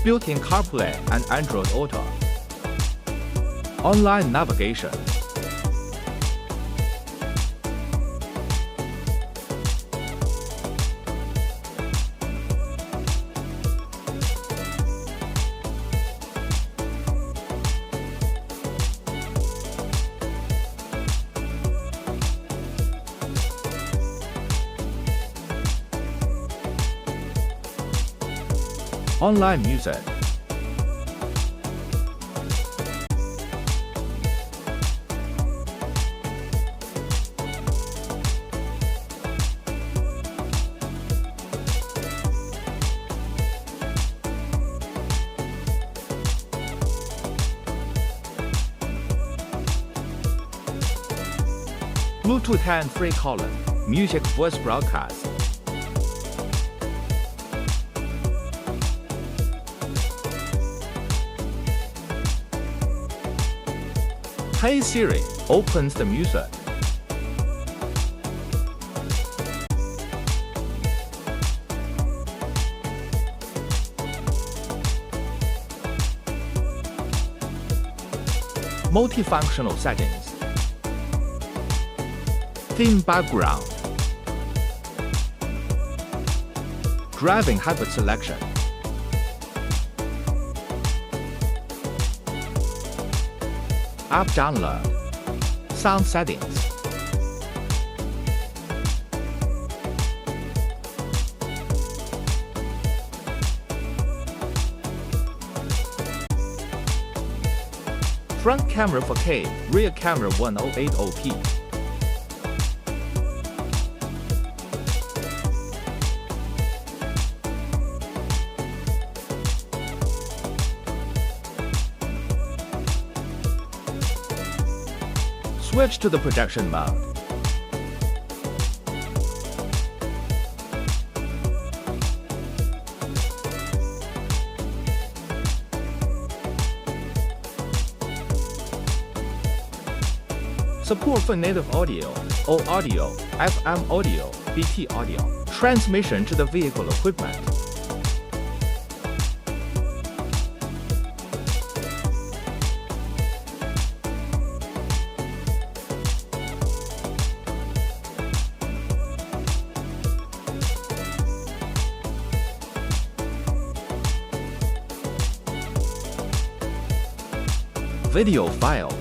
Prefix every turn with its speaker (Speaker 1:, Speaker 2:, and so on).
Speaker 1: built-in Carplay and Android Auto, online navigation, online music, Bluetooth hand-free column, music voice broadcast, Hey Siri opens the music. Multifunctional settings. Theme background. Driving habit selection. App download. Sound settings. Front camera 4K, rear camera 1080p. Switch to the projection mode. Support for native audio, O audio, FM audio, BT audio, transmission to the vehicle equipment. Video file.